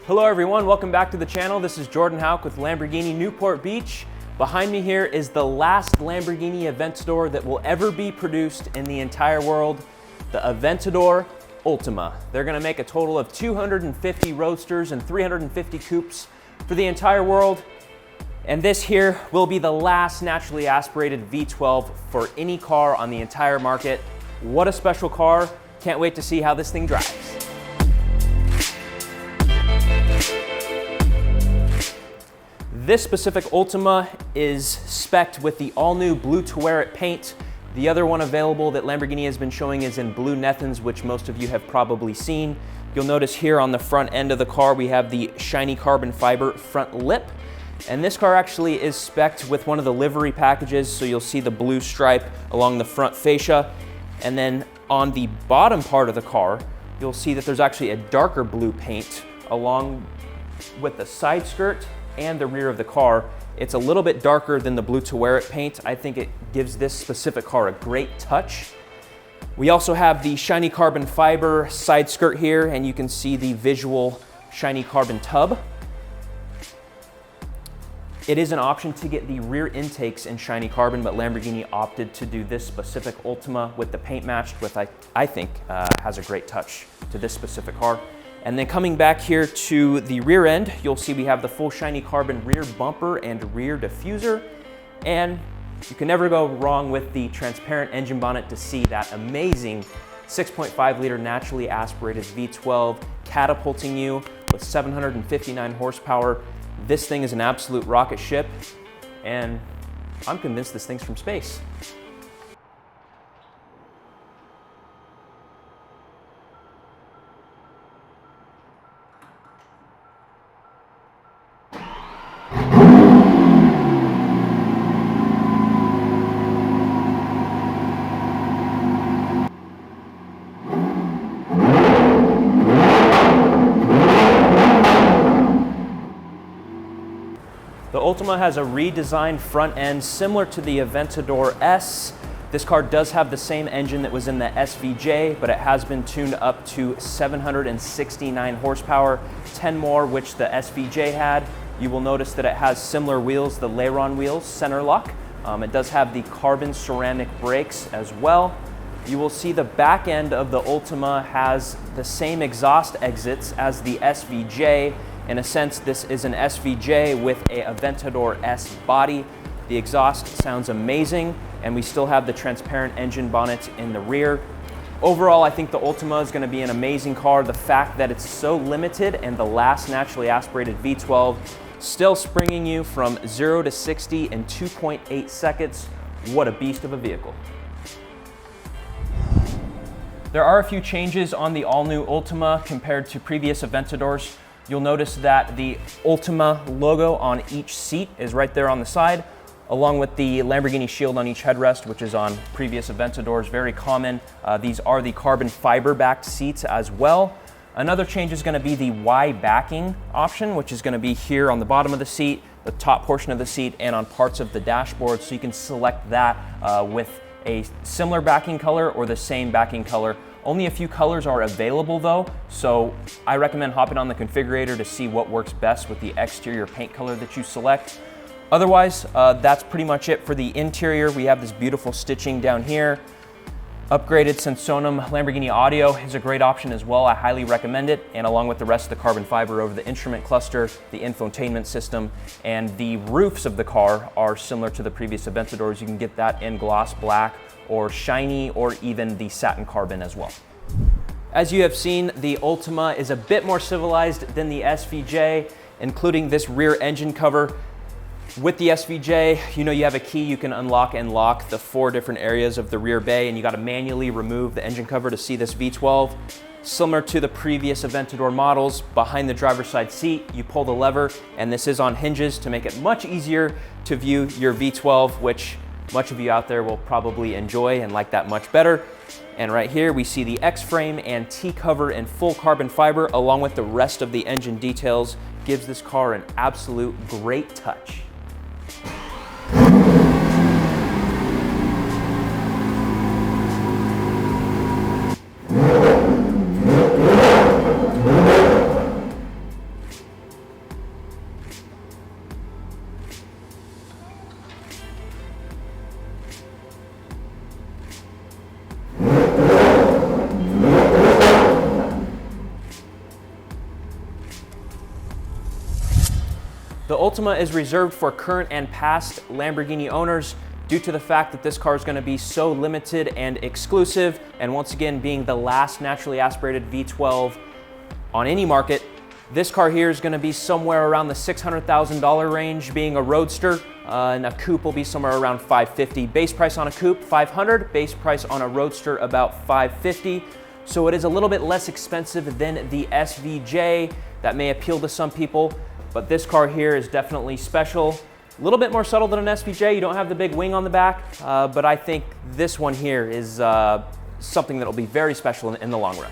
Hello everyone, welcome back to the channel. This is Jordan Hauk with Lamborghini Newport Beach. Behind me here is the last Lamborghini Aventador that will ever be produced in the entire world, the Aventador Ultimae. They're gonna make a total of 250 Roadsters and 350 Coupes for the entire world. And this here will be the last naturally aspirated V12 for any car on the entire market. What a special car. Can't wait to see how this thing drives. This specific Ultima is spec'd with the all-new blue to wear it paint. The other one available that Lamborghini has been showing is in blue Nethens, which most of you have probably seen. You'll notice here on the front end of the car, we have the shiny carbon fiber front lip. And this car actually is spec'd with one of the livery packages, so you'll see the blue stripe along the front fascia. And then on the bottom part of the car, you'll see that there's actually a darker blue paint along with the side skirt and the rear of the car. It's a little bit darker than the blue to wear it paint. I think it gives this specific car a great touch. We also have the shiny carbon fiber side skirt here, and you can see the visual shiny carbon tub. It is an option to get the rear intakes in shiny carbon, but Lamborghini opted to do this specific Ultima with the paint matched with, I think, has a great touch to this specific car. And then coming back here to the rear end, you'll see we have the full shiny carbon rear bumper and rear diffuser. And you can never go wrong with the transparent engine bonnet to see that amazing 6.5 liter naturally aspirated V12 catapulting you with 759 horsepower. This thing is an absolute rocket ship, and I'm convinced this thing's from space. The Ultima has a redesigned front end similar to the Aventador S. This car does have the same engine that was in the SVJ, but it has been tuned up to 769 horsepower, 10 more which the SVJ had. You will notice that it has similar wheels, the Leyron wheels, center lock. It does have the carbon ceramic brakes as well. You will see the back end of the Ultima has the same exhaust exits as the SVJ. In a sense, this is an SVJ with a Aventador S body. The exhaust sounds amazing, and we still have the transparent engine bonnet in the rear. Overall, I think the Ultima is going to be an amazing car. The fact that it's so limited and the last naturally aspirated V12, still springing you from 0 to 60 in 2.8 seconds. What a beast of a vehicle. There are a few changes on the all-new Ultima compared to previous Aventadors. You'll notice that the Ultima logo on each seat is right there on the side, along with the Lamborghini shield on each headrest, which is on previous Aventadors, very common. These are the carbon fiber backed seats as well. Another change is gonna be the Y backing option, which is gonna be here on the bottom of the seat, the top portion of the seat, and on parts of the dashboard. So you can select that with a similar backing color or the same backing color. Only a few colors are available though, so I recommend hopping on the configurator to see what works best with the exterior paint color that you select. Otherwise, that's pretty much it for the interior. We have this beautiful stitching down here. Upgraded Sensonum Lamborghini audio is a great option as well. I highly recommend it. And along with the rest of the carbon fiber over the instrument cluster, the infotainment system, and the roofs of the car are similar to the previous Aventadors. You can get that in gloss black or shiny or even the satin carbon as well. As you have seen, the Ultima is a bit more civilized than the SVJ, including this rear engine cover. With the SVJ, you know you have a key, you can unlock and lock the 4 different areas of the rear bay, and you gotta manually remove the engine cover to see this V12. Similar to the previous Aventador models, behind the driver's side seat, you pull the lever, and this is on hinges to make it much easier to view your V12, which much of you out there will probably enjoy and like that much better. And right here, we see the X-frame and T-cover in full carbon fiber, along with the rest of the engine details, gives this car an absolute great touch. Ultima is reserved for current and past Lamborghini owners due to the fact that this car is going to be so limited and exclusive, and once again being the last naturally aspirated V12 on any market. This car here is going to be somewhere around the $600,000 range, being a Roadster, and a coupe will be somewhere around $550. Base price on a coupe, $500. Base price on a Roadster, about $550. So it is a little bit less expensive than the SVJ. That may appeal to some people, but this car here is definitely special. A little bit more subtle than an SVJ. You don't have the big wing on the back, but I think this one here is something that will be very special in the long run.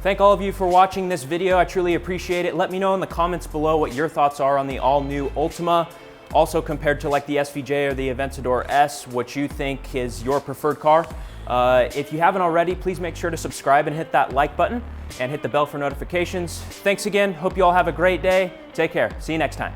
Thank all of you for watching this video. I truly appreciate it. Let me know in the comments below what your thoughts are on the all-new Ultima. Also, compared to like the SVJ or the Aventador S, what you think is your preferred car. If you haven't already, please make sure to subscribe and hit that like button and hit the bell for notifications. Thanks again. Hope you all have a great day. Take care. See you next time.